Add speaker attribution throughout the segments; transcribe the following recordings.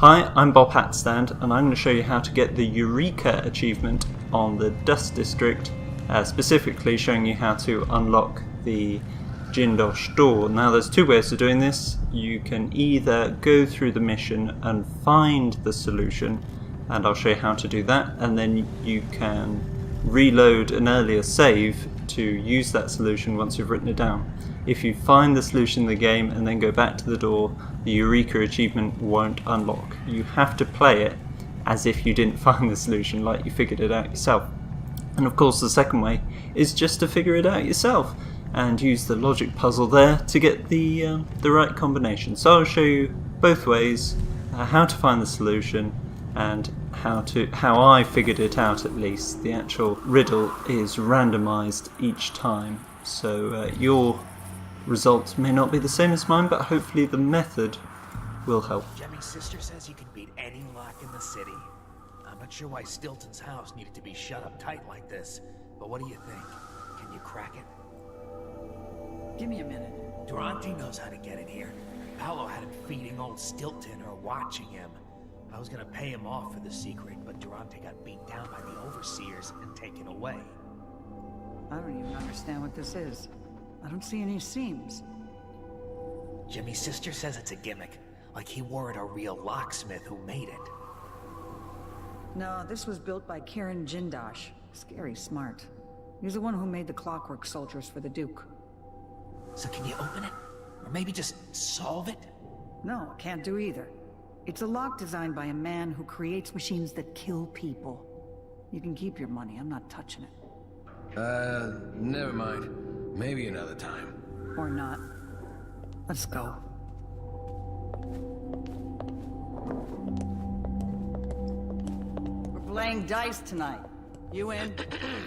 Speaker 1: Hi, I'm Bob Hatstand, and I'm going to show you how to get the Eureka Achievement on the Dust District, specifically showing you how to unlock the Jindosh door. Now there's two ways of doing this. You can either go through the mission and find the solution, and I'll show you how to do that, and then you can reload an earlier save to use that solution once you've written it down. If you find the solution in the game and then go back to the door, the Eureka Achievement won't unlock. You have to play it as if you didn't find the solution, like you figured it out yourself. And of course the second way is just to figure it out yourself and use the logic puzzle there to get the right combination. So I'll show you both ways, how to find the solution and how I figured it out at least. The actual riddle is randomized each time, so your results may not be the same as mine, but hopefully the method will help.
Speaker 2: Jemmy's sister says you can beat any lock in the city. I'm not sure why Stilton's house needed to be shut up tight like this, but what do you think? Can you crack it?
Speaker 3: Give me a minute.
Speaker 2: Durante knows how to get in here. Paolo had him feeding old Stilton or watching him. I was gonna pay him off for the secret, but Durante got beat down by the overseers and taken away.
Speaker 3: I don't even understand what this is. I don't see any seams.
Speaker 2: Jimmy's sister says it's a gimmick, like he wore it a real locksmith who made it.
Speaker 3: No, this was built by Karen Jindosh. Scary smart. He's the one who made the clockwork soldiers for the Duke.
Speaker 2: So can you open it? Or maybe just solve it?
Speaker 3: No, can't do either. It's a lock designed by a man who creates machines that kill people. You can keep your money, I'm not touching it.
Speaker 4: Never mind. Maybe another time.
Speaker 3: Or not. Let's go. We're playing dice tonight. You in?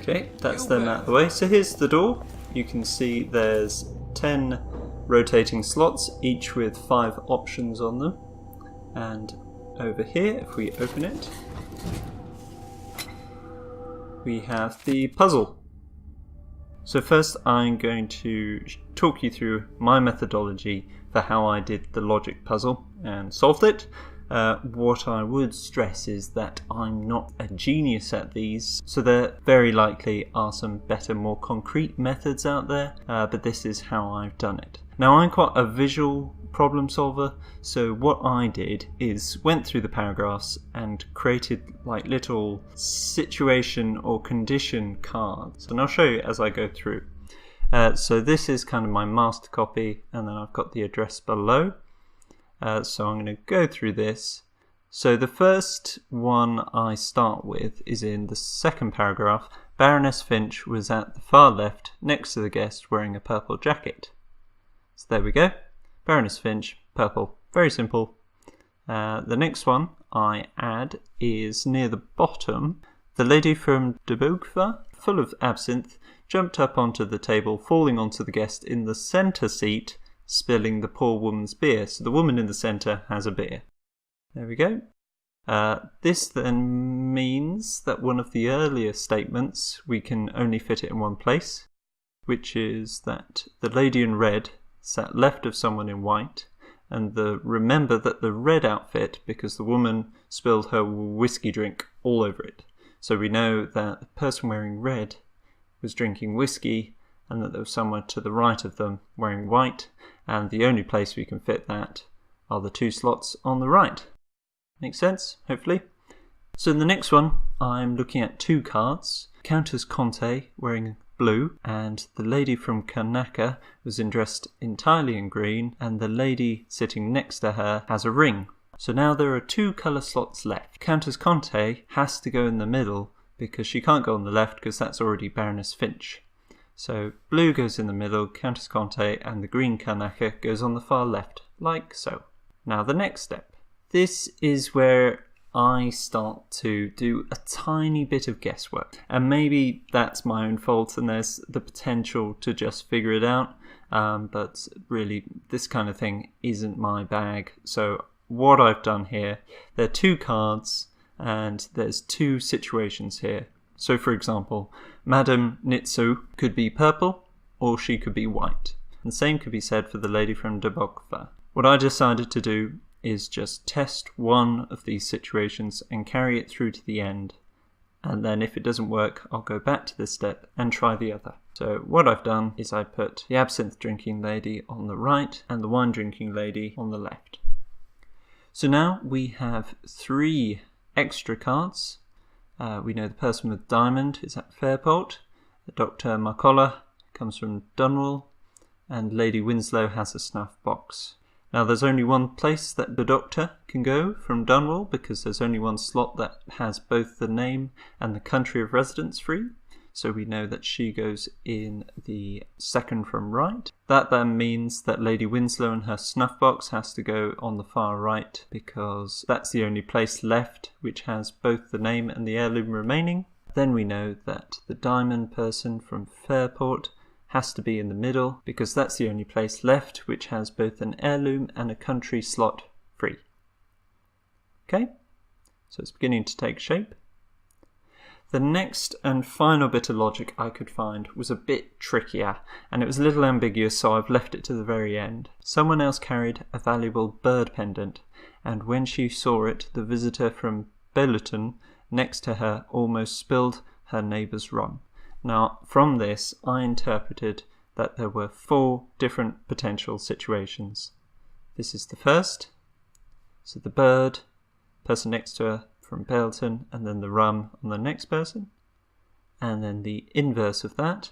Speaker 1: Okay, that's them out of the way. So here's the door. You can see there's 10 rotating slots, each with 5 options on them. And over here, if we open it, we have the puzzle. So first I'm going to talk you through my methodology for how I did the logic puzzle and solved it. What I would stress is that I'm not a genius at these, so there very likely are some better, more concrete methods out there, but this is how I've done it. Now I'm quite a visual problem solver, so what I did is went through the paragraphs and created like little situation or condition cards, and I'll show you as I go through. So this is kind of my master copy, and then I've got the address below. So I'm going to go through this. So the first one I start with is in the second paragraph. Baroness Finch was at the far left next to the guest wearing a purple jacket. So there we go. Baroness Finch, purple. Very simple. The next one I add is near the bottom. The lady from Dubogva, full of absinthe, jumped up onto the table, falling onto the guest in the centre seat, spilling the poor woman's beer. So the woman in the centre has a beer. There we go. This then means that one of the earlier statements, we can only fit it in one place, which is that the lady in red sat left of someone in white, and remember that the red outfit, because the woman spilled her whiskey drink all over it. So we know that the person wearing red was drinking whiskey, and that there was someone to the right of them wearing white, and the only place we can fit that are the 2 slots on the right. Makes sense, hopefully? So in the next one, I'm looking at 2 cards. Countess Conte wearing blue, and the lady from Kanaka was dressed entirely in green, and the lady sitting next to her has a ring. So now there are 2 colour slots left. Countess Conte has to go in the middle because she can't go on the left because that's already Baroness Finch. So blue goes in the middle, Countess Conte, and the green Kanaka goes on the far left, like so. Now the next step. This is where I start to do a tiny bit of guesswork, and maybe that's my own fault and there's the potential to just figure it out, but really this kind of thing isn't my bag. So what I've done here, there are 2 cards and there's 2 situations here. So for example, Madame Nitsu could be purple or she could be white, and the same could be said for the lady from Dubokva. What I decided to do is just test one of these situations and carry it through to the end. And then if it doesn't work, I'll go back to this step and try the other. So what I've done is I put the absinthe drinking lady on the right and the wine drinking lady on the left. So now we have 3 extra cards. We know the person with diamond is at Fairport, Dr. McCullough comes from Dunwall, and Lady Winslow has a snuff box. Now there's only one place that the Doctor can go from Dunwall because there's only one slot that has both the name and the country of residence free. So we know that she goes in the second from right. That then means that Lady Winslow and her snuff box has to go on the far right because that's the only place left which has both the name and the heirloom remaining. Then we know that the diamond person from Fairport has to be in the middle because that's the only place left which has both an heirloom and a country slot free. Okay, so it's beginning to take shape. The next and final bit of logic I could find was a bit trickier, and it was a little ambiguous, so I've left it to the very end. Someone else carried a valuable bird pendant, and when she saw it, the visitor from Belluton next to her almost spilled her neighbour's rum. Now, from this, I interpreted that there were 4 different potential situations. This is the first. So the bird, person next to her from Belton, and then the rum on the next person. And then the inverse of that.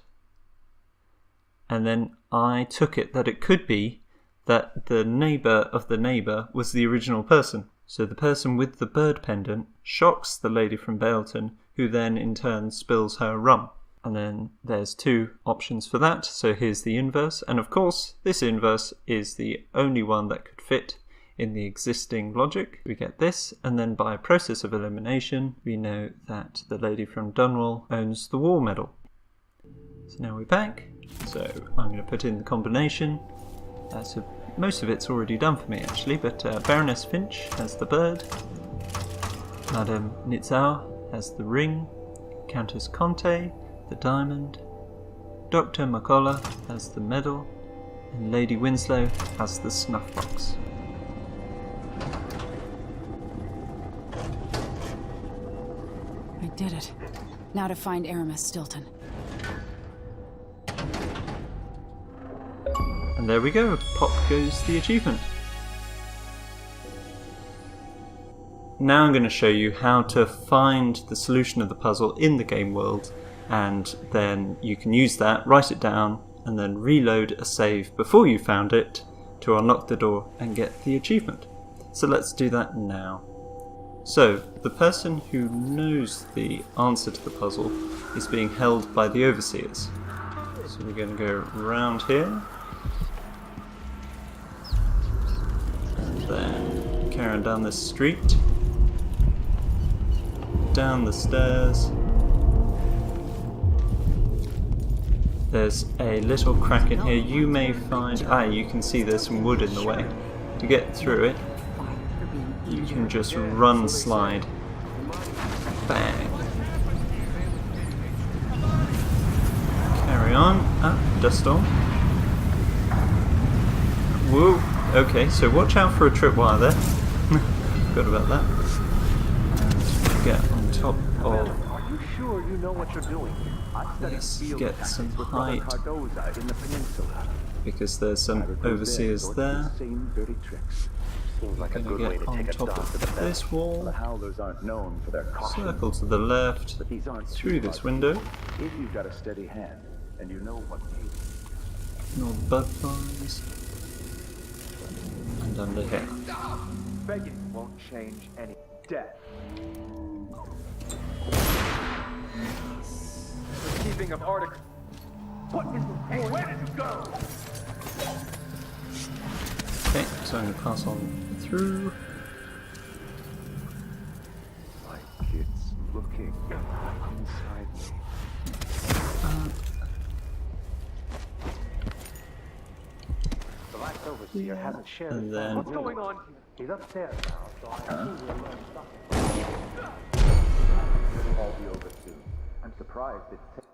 Speaker 1: And then I took it that it could be that the neighbour of the neighbour was the original person. So the person with the bird pendant shocks the lady from Belton, who then in turn spills her rum. And then there's 2 options for that, so here's the inverse. And of course, this inverse is the only one that could fit in the existing logic. We get this, and then by a process of elimination, we know that the lady from Dunwall owns the war medal. So now we're back. So I'm going to put in the combination. So most of it's already done for me actually, but Baroness Finch has the bird, Madame Nitzau has the ring, Countess Conte the diamond, Dr. McCullough has the medal, and Lady Winslow has the snuff box.
Speaker 5: I did it. Now to find Aramis Stilton.
Speaker 1: And there we go, pop goes the achievement. Now I'm going to show you how to find the solution of the puzzle in the game world, and then you can use that, write it down, and then reload a save before you found it to unlock the door and get the achievement. So let's do that now. So, the person who knows the answer to the puzzle is being held by the overseers. So we're going to go around here, and then carry on down this street, down the stairs. There's a little crack in here. You may find, you can see there's some wood in the way. To get through it, you can just run slide. Bang. Carry on. Dust on. Whoa. Okay, so watch out for a tripwire there. Forgot about that. And get on top of.
Speaker 6: Are you sure you know what you're doing?
Speaker 1: Let's get some height, because there's some overseers there.
Speaker 6: Seems like a good way to take a stop to the
Speaker 1: this wall,
Speaker 6: The howlers aren't known for their caution.
Speaker 1: circle to the left,
Speaker 6: But these aren't
Speaker 1: through this window,
Speaker 6: If you've got a steady hand and you know what
Speaker 1: no bud flies, and under here.
Speaker 6: begging won't change any death. The keeping of articles. What is the hey, where did you go?
Speaker 1: Okay, so I'm going to pass on through.
Speaker 6: Like it's looking inside me. The last overseer hasn't shared
Speaker 1: And
Speaker 6: his
Speaker 1: then-
Speaker 6: What's going on here? He's upstairs now, so I assume we'll learn something. It'll all be over soon. I'm surprised it's...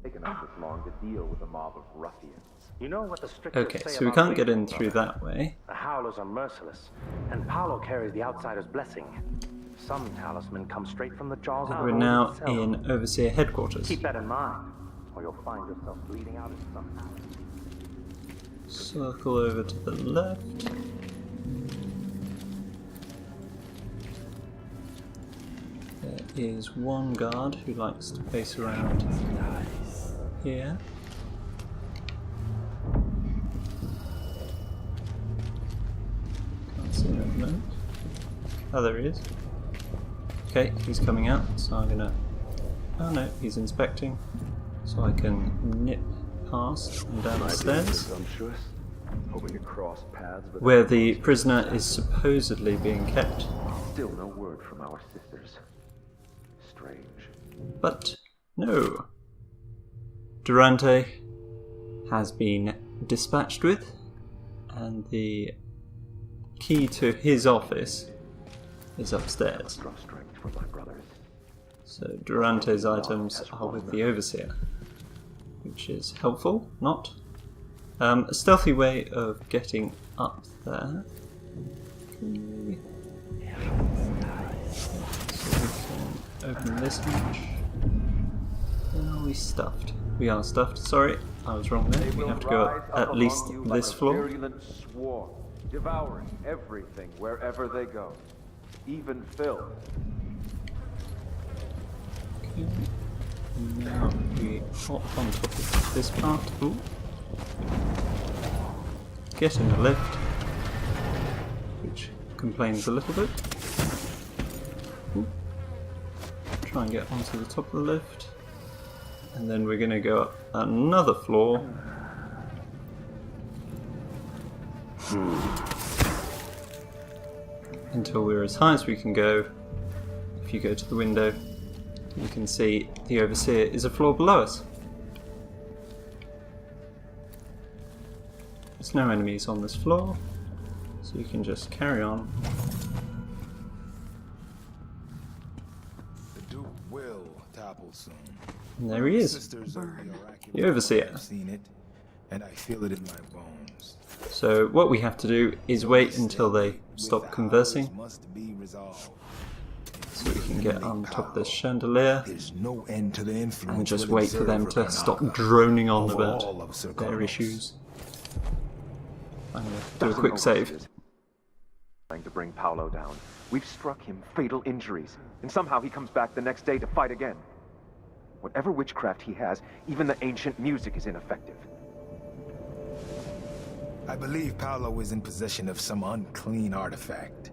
Speaker 7: Taken us this long to deal with a mob of ruffians.
Speaker 8: You know what the strictures
Speaker 1: Okay,
Speaker 8: say
Speaker 1: so we
Speaker 8: about
Speaker 1: can't get
Speaker 8: Riddle,
Speaker 1: in through
Speaker 8: brother?
Speaker 1: that way.
Speaker 8: The Howlers are merciless, and Paolo carries the Outsider's blessing. Some talisman come straight from the jaws of the
Speaker 1: We're
Speaker 8: Lord
Speaker 1: now
Speaker 8: itself.
Speaker 1: in Overseer headquarters.
Speaker 8: Keep that in mind, or you'll find yourself bleeding out in some house.
Speaker 1: Circle over to the left. There is one guard who likes to pace around here. Can't see him at the moment. Oh, there he is. Okay, he's coming out, so I'm gonna... Oh no, he's inspecting. So I can nip past and down the stairs.
Speaker 7: Hoping to cross paths with
Speaker 1: Where the prisoner is supposedly being kept.
Speaker 7: Still no word from our sisters. Strange.
Speaker 1: But no. Durante has been dispatched with, and the key to his office is upstairs.
Speaker 7: Draw strength from my brothers.
Speaker 1: So Durante's items are with the Overseer, which is helpful, not? A stealthy way of getting up there. So we can open this hatch. Are we stuffed? We are stuffed, sorry, I was wrong there. We have to go up at least this floor.
Speaker 7: Virulent swarm, devouring everything wherever they go, even filth.
Speaker 1: Okay. Now we hop on top of this part. Ooh. Get in the lift, which complains a little bit. Ooh. Try and get onto the top of the lift, and then we're going to go up another floor. Until we're as high as we can go. If you go to the window, you can see the Overseer is a floor below us. There's no enemies on this floor, so you can just carry on.
Speaker 9: The Duke will topple soon.
Speaker 1: And there he is,
Speaker 9: Sisters of the oracular
Speaker 1: the Overseer.
Speaker 9: I've seen it, and I feel it in my bones.
Speaker 1: So what we have to do is wait until they stop conversing,
Speaker 9: Must be resolved.
Speaker 1: so we can get on top of this chandelier
Speaker 9: There's no end to the influence
Speaker 1: and just
Speaker 9: we'll
Speaker 1: wait for them
Speaker 9: exert
Speaker 1: to stop
Speaker 9: Karnaca
Speaker 1: droning on
Speaker 9: over
Speaker 1: about
Speaker 9: all of
Speaker 1: their
Speaker 9: Serkonos.
Speaker 1: issues. I'm going to do a quick save.
Speaker 7: Trying to bring Paolo down. We've struck him fatal injuries, and somehow he comes back the next day to fight again. Whatever witchcraft he has, even the ancient music is ineffective.
Speaker 9: I believe Paolo is in possession of some unclean artifact.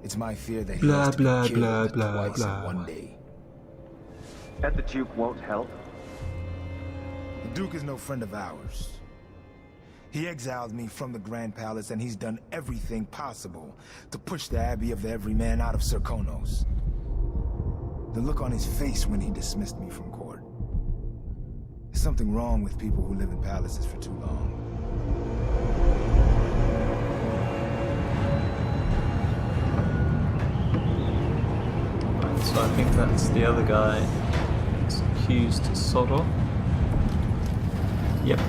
Speaker 9: It's my fear that he
Speaker 1: Blah,
Speaker 9: has to be
Speaker 1: blah,
Speaker 9: killed
Speaker 1: blah, blah,
Speaker 9: twice
Speaker 1: blah.
Speaker 9: in one day.
Speaker 7: And the Duke won't help?
Speaker 9: The Duke is no friend of ours. He exiled me from the Grand Palace, and he's done everything possible to push the Abbey of the Everyman out of Serkonos. The look on his face when he dismissed me from court. There's something wrong with people who live in palaces for too long.
Speaker 1: Right, so I think that's the other guy that's accused to sod off. Yep.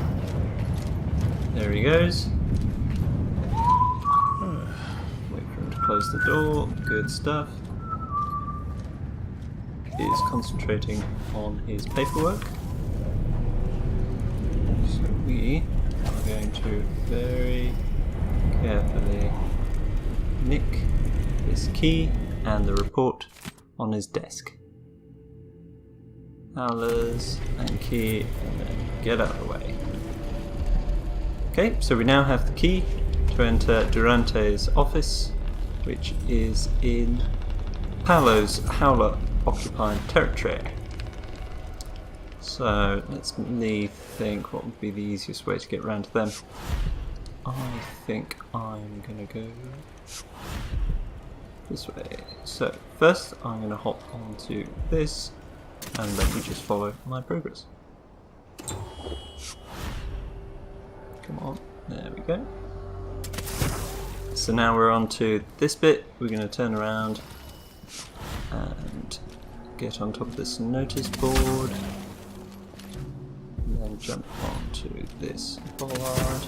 Speaker 1: There he goes. Wait for him to close the door. Good stuff. He's concentrating on his paperwork. So we are going to very carefully nick this key and the report on his desk. Howlers and key, and then get out of the way. Okay, so we now have the key to enter Durante's office, which is in Paolo's Howler occupied territory. So let's think what would be the easiest way to get around to them. I think I'm gonna go this way. So first I'm gonna hop onto this and let you just follow my progress. Come on, there we go. So now we're on to this bit. We're going to turn around and get on top of this notice board. jump onto this bollard.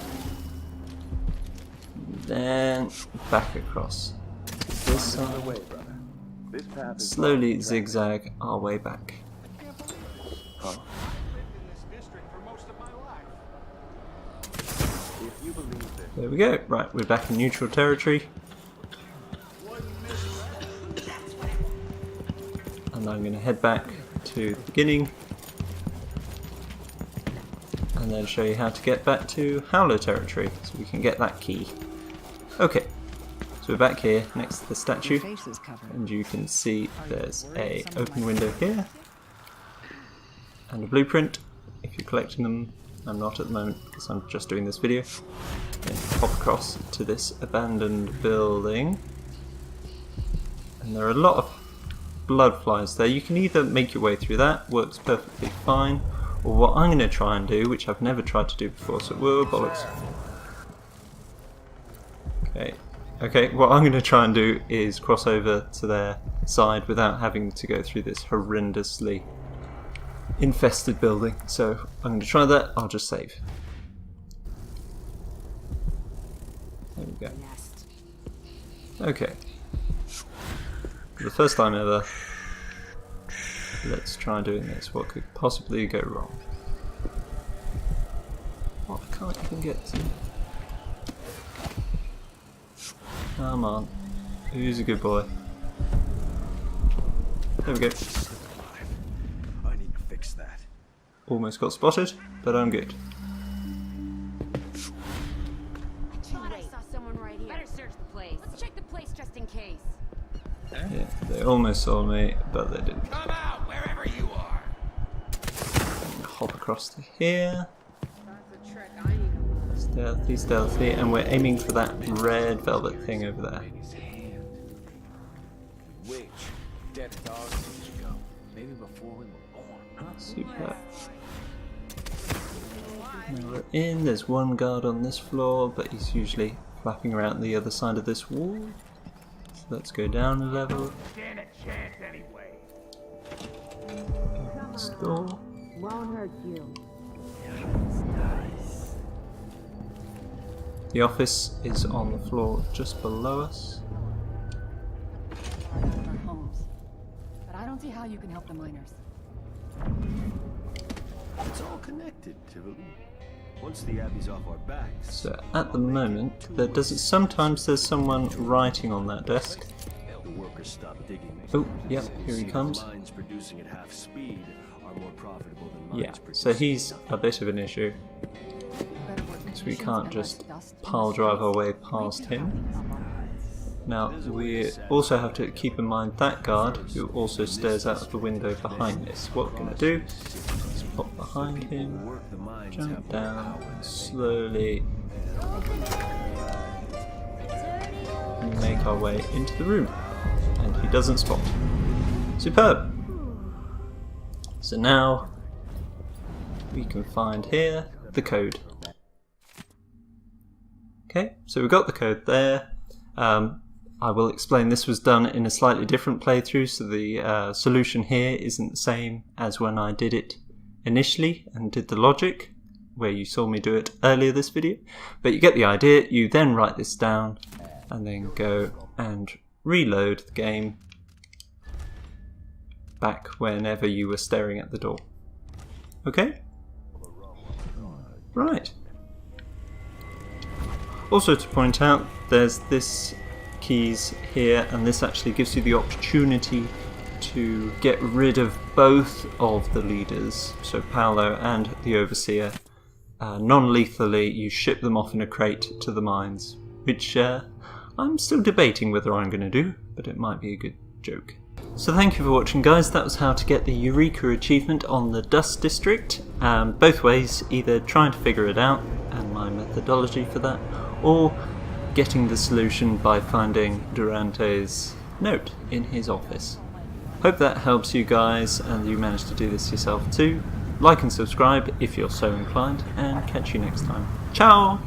Speaker 1: Then back across this side. Slowly zigzag our way back. There we go. Right, we're back in neutral territory. And I'm going to head back to the beginning and then show you how to get back to Howler territory so we can get that key. Okay, so we're back here next to the statue and you can see there's a open window here and a blueprint if you're collecting them. I'm not at the moment because I'm just doing this video. Then hop across to this abandoned building and there are a lot of blood flies there. You can either make your way through that, works perfectly fine, or what I'm going to try and do, which I've never tried to do before, so whoa, bollocks. Okay, what I'm going to try and do is cross over to their side without having to go through this horrendously infested building. So I'm going to try that, I'll just save. There we go. Okay. For the first time ever, let's try doing this. What could possibly go wrong? What, I can't even get to... Come on. Who's a good boy? There we go.
Speaker 10: I need to fix that.
Speaker 1: Almost got spotted, but I'm good.
Speaker 11: I saw someone right here. Better search the place. Let's check the place just in case.
Speaker 1: Yeah, they almost saw me, but they didn't.
Speaker 10: Come out, wherever you are.
Speaker 1: Hop across to here. Stealthy, stealthy, and we're aiming for that red velvet thing over there.
Speaker 10: Which dead dog did you go? Maybe before we were born, huh?
Speaker 1: Super. Now we're in. There's one guard on this floor, but he's usually flapping around the other side of this wall. So let's go down a level.
Speaker 6: Stand a chance anyway.
Speaker 1: Open this door.
Speaker 11: Won't hurt you.
Speaker 1: The office is on the floor just below us.
Speaker 5: Homes. But I don't see how you can help the miners.
Speaker 10: It's all connected, Tivoli. Once the Abbey's off our backs.
Speaker 1: So at the moment, sometimes there's someone writing on that desk.
Speaker 10: The workers stop digging.
Speaker 1: Oh, yep, here he comes.
Speaker 10: Mines producing at half speed are more profitable than mines
Speaker 1: Yeah, so he's a bit of an issue. So we can't just pile drive our way past him. Now, we also have to keep in mind that guard who also stares out of the window behind this. What we're going to do is pop behind him, jump down, slowly make our way into the room. And he doesn't spot. Superb! So now we can find here the code. Okay, so we've got the code there. I will explain this was done in a slightly different playthrough, so the solution here isn't the same as when I did it initially and did the logic, where you saw me do it earlier this video. But you get the idea. You then write this down and then go and reload the game back whenever you were staring at the door. Okay? Right. Also to point out, there's this keys here, and this actually gives you the opportunity to get rid of both of the leaders, so Paolo and the Overseer. Non-lethally, you ship them off in a crate to the mines, which I'm still debating whether I'm going to do, but it might be a good joke. So thank you for watching, guys. That was how to get the Eureka Achievement on the Dust District. Both ways, either trying to figure it out and my methodology for that, or getting the solution by finding Durante's note in his office. Hope that helps you guys and you managed to do this yourself too. Like and subscribe if you're so inclined, and catch you next time. Ciao!